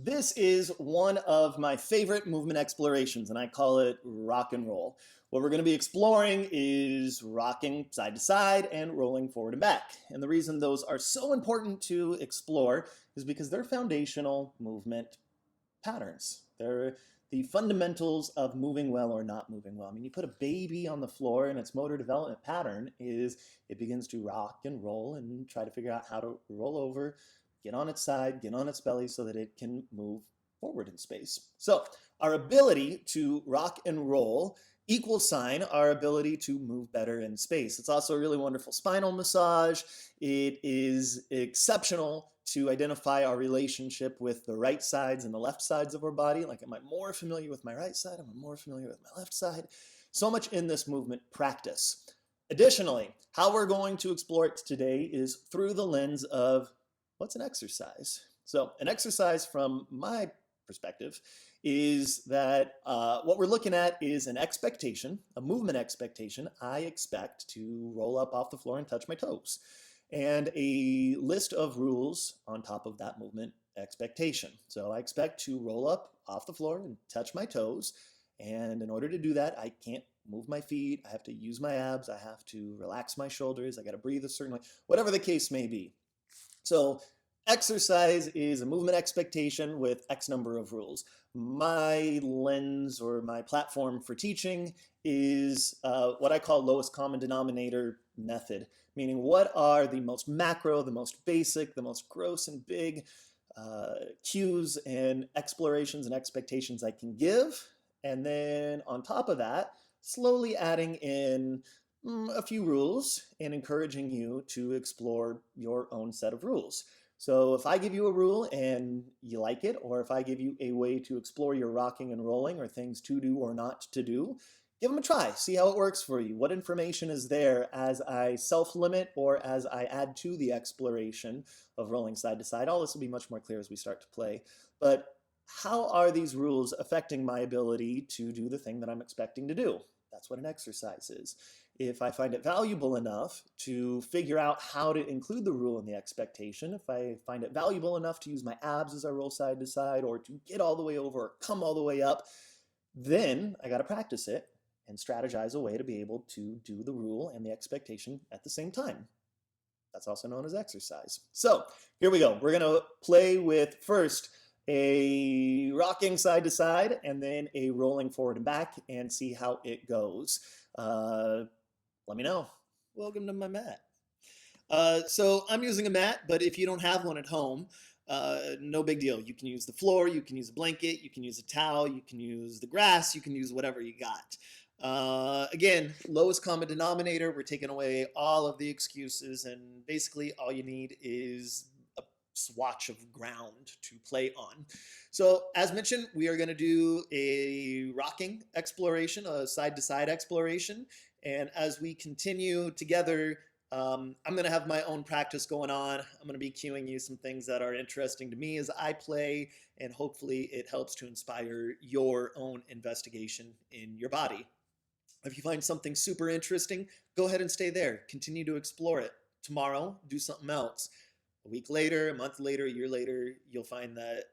This is one of my favorite movement explorations, and I call it rock and roll. What we're going to be exploring is rocking side to side and rolling forward and back. And the reason those are so important to explore is because they're foundational movement patterns. They're the fundamentals of moving well or not moving well. I mean, you put a baby on the floor and its motor development pattern is it begins to rock and roll and try to figure out how to roll over, get on its side, get on its belly so that it can move forward in space. So our ability to rock and roll equals sign our ability to move better in space. It's also a really wonderful spinal massage. It is exceptional to identify our relationship with the right sides and the left sides of our body. Like, am I more familiar with my right side? Am I more familiar with my left side? So much in this movement practice. Additionally, how we're going to explore it today is through the lens of what's an exercise. So an exercise from my perspective is that what we're looking at is an expectation, a movement expectation. I expect to roll up off the floor and touch my toes, and a list of rules on top of that movement expectation. So I expect to roll up off the floor and touch my toes. And in order to do that, I can't move my feet. I have to use my abs. I have to relax my shoulders. I got to breathe a certain way, whatever the case may be. So exercise is a movement expectation with X number of rules. My lens or my platform for teaching is what I call lowest common denominator method, meaning what are the most macro, the most basic, the most gross and big cues and explorations and expectations I can give. And then on top of that, slowly adding in a few rules and encouraging you to explore your own set of rules. So if I give you a rule and you like it, or if I give you a way to explore your rocking and rolling or things to do or not to do, give them a try. See how it works for you. What information is there as I self-limit or as I add to the exploration of rolling side to side? All this will be much more clear as we start to play. But how are these rules affecting my ability to do the thing that I'm expecting to do? That's what an exercise is. If I find it valuable enough to figure out how to include the rule in the expectation, if I find it valuable enough to use my abs as I roll side to side or to get all the way over or come all the way up, then I got to practice it and strategize a way to be able to do the rule and the expectation at the same time. That's also known as exercise. So here we go. We're going to play with first a rocking side to side and then a rolling forward and back and see how it goes. Let me know. Welcome to my mat. So I'm using a mat, but if you don't have one at home, no big deal. You can use the floor, you can use a blanket, you can use a towel, you can use the grass, you can use whatever you got. Again, lowest common denominator. We're taking away all of the excuses, and basically all you need is a swatch of ground to play on. So as mentioned, we are going to do a rocking exploration, a side-to-side exploration. And as we continue together, I'm going to have my own practice going on. I'm going to be cueing you some things that are interesting to me as I play, and hopefully it helps to inspire your own investigation in your body. If you find something super interesting, go ahead and stay there. Continue to explore it. Tomorrow, do something else. A week later, a month later, a year later, you'll find that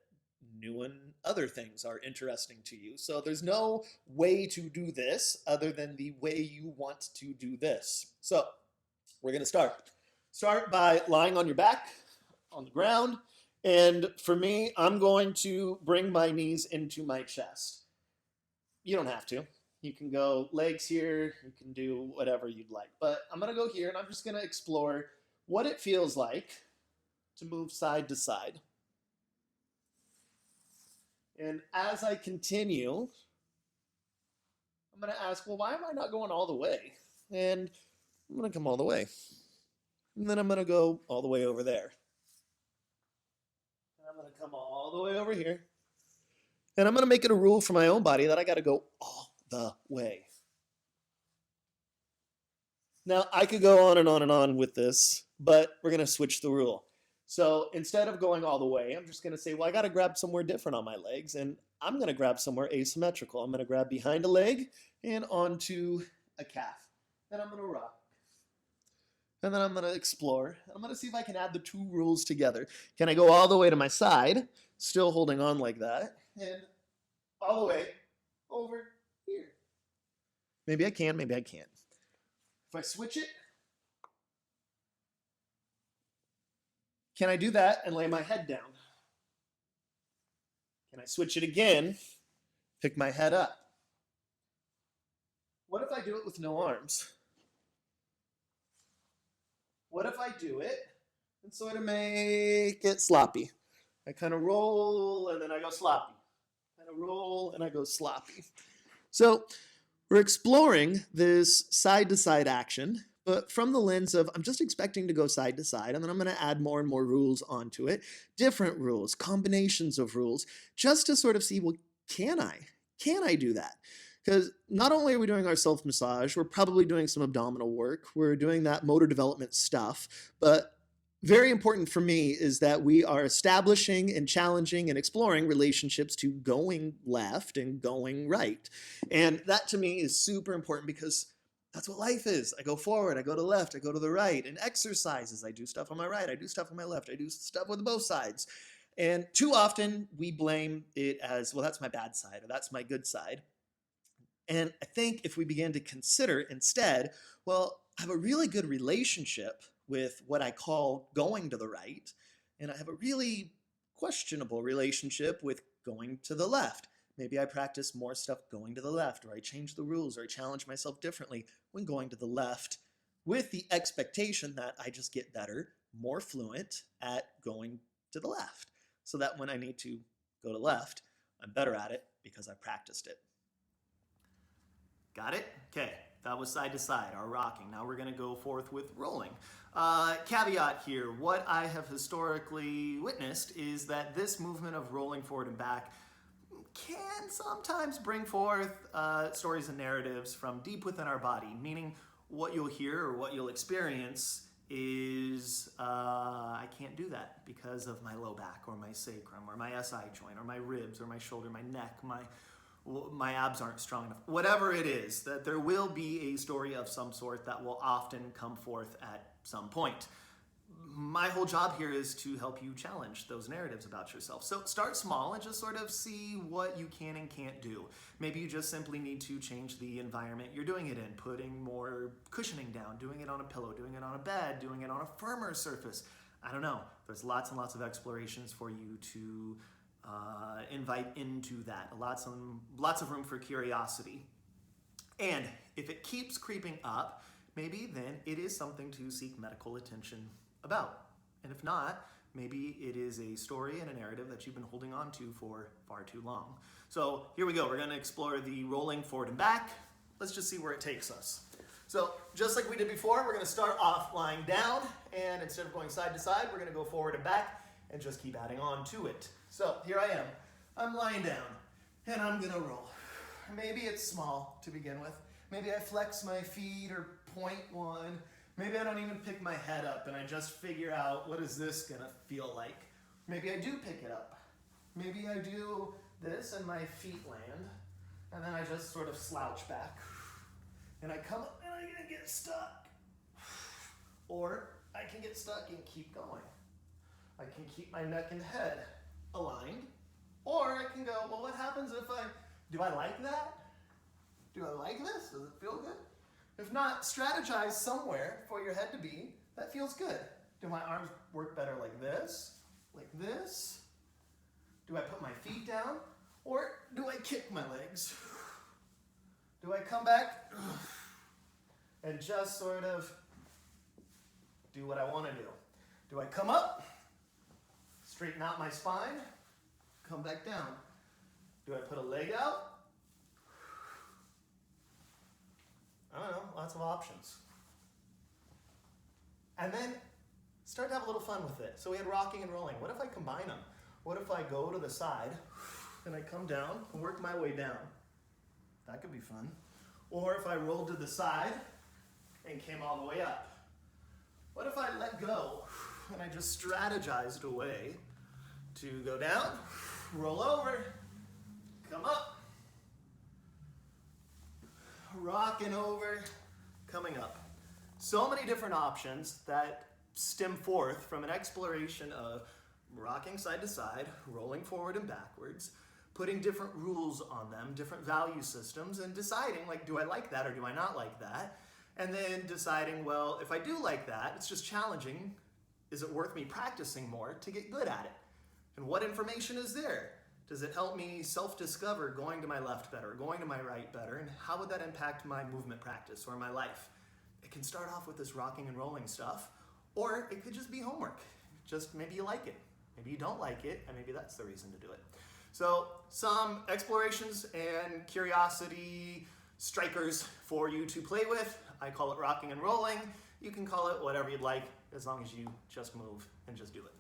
new and other things are interesting to you. So there's no way to do this other than the way you want to do this. So we're going to start. Start by lying on your back on the ground. And for me, I'm going to bring my knees into my chest. You don't have to. You can go legs here. You can do whatever you'd like. But I'm going to go here and I'm just going to explore what it feels like to move side to side. And as I continue, I'm going to ask, well, why am I not going all the way? And I'm going to come all the way. And then I'm going to go all the way over there. And I'm going to come all the way over here. And I'm going to make it a rule for my own body that I got to go all the way. Now, I could go on and on and on with this, but we're going to switch the rule. So instead of going all the way, I'm just going to say, well, I got to grab somewhere different on my legs, and I'm going to grab somewhere asymmetrical. I'm going to grab behind a leg and onto a calf. Then I'm going to rock. And then I'm going to explore. I'm going to see if I can add the two rules together. Can I go all the way to my side, still holding on like that, and all the way over here? Maybe I can, maybe I can't. If I switch it, can I do that and lay my head down? Can I switch it again, pick my head up? What if I do it with no arms? What if I do it and sort of make it sloppy? I kind of roll and then I go sloppy. Kind of roll and I go sloppy. So we're exploring this side-to-side action, but from the lens of I'm just expecting to go side to side, and then I'm going to add more and more rules onto it, different rules, combinations of rules, just to sort of see, well, can I? Can I do that? Because not only are we doing our self-massage, we're probably doing some abdominal work, we're doing that motor development stuff, but very important for me is that we are establishing and challenging and exploring relationships to going left and going right. And that to me is super important because that's what life is. I go forward, I go to the left, I go to the right. And exercises, I do stuff on my right, I do stuff on my left, I do stuff with both sides. And too often we blame it as, well, that's my bad side or that's my good side. And I think if we begin to consider instead, well, I have a really good relationship with what I call going to the right, and I have a really questionable relationship with going to the left. Maybe I practice more stuff going to the left, or I change the rules, or I challenge myself differently when going to the left, with the expectation that I just get better, more fluent at going to the left, so that when I need to go to left, I'm better at it because I practiced it. Got it? Okay, that was side to side, our rocking. Now we're gonna go forth with rolling. Caveat here, what I have historically witnessed is that this movement of rolling forward and back can sometimes bring forth stories and narratives from deep within our body, meaning what you'll hear or what you'll experience is I can't do that because of my low back or my sacrum or my SI joint or my ribs or my shoulder, my neck, my abs aren't strong enough. Whatever it is, that there will be a story of some sort that will often come forth at some point. My whole job here is to help you challenge those narratives about yourself. So start small and just sort of see what you can and can't do. Maybe you just simply need to change the environment you're doing it in, putting more cushioning down, doing it on a pillow, doing it on a bed, doing it on a firmer surface. I don't know. There's lots and lots of explorations for you to invite into that. Lots of room for curiosity. And if it keeps creeping up, maybe then it is something to seek medical attention about. And if not, maybe it is a story and a narrative that you've been holding on to for far too long. So here we go. We're going to explore the rolling forward and back. Let's just see where it takes us. So just like we did before, we're going to start off lying down, and instead of going side to side, we're going to go forward and back and just keep adding on to it. So here I am. I'm lying down, and I'm going to roll. Maybe it's small to begin with. Maybe I flex my feet or point one. Maybe I don't even pick my head up and I just figure out what is this gonna feel like. Maybe I do pick it up. Maybe I do this and my feet land, and then I just sort of slouch back. And I come up and I'm gonna get stuck. Or I can get stuck and keep going. I can keep my neck and head aligned. Or I can go, well, what happens if do I like that? Do I like this? Does it feel good? If not, strategize somewhere for your head to be that feels good. Do my arms work better like this? Like this? Do I put my feet down? Or do I kick my legs? Do I come back and just sort of do what I want to do? Do I come up, straighten out my spine, come back down? Do I put a leg out? I don't know, lots of options. And then start to have a little fun with it. So we had rocking and rolling. What if I combine them? What if I go to the side and I come down and work my way down? That could be fun. Or if I rolled to the side and came all the way up. What if I let go and I just strategized a way to go down, roll over, come up, rocking over, coming up. So many different options that stem forth from an exploration of rocking side to side, rolling forward and backwards, putting different rules on them, different value systems, and deciding, like, do I like that or do I not like that? And then deciding, well, if I do like that, it's just challenging. Is it worth me practicing more to get good at it? And what information is there? Does it help me self-discover going to my left better, going to my right better, and how would that impact my movement practice or my life? It can start off with this rocking and rolling stuff, or it could just be homework. Just maybe you like it, maybe you don't like it, and maybe that's the reason to do it. So some explorations and curiosity strikers for you to play with. I call it rocking and rolling. You can call it whatever you'd like, as long as you just move and just do it.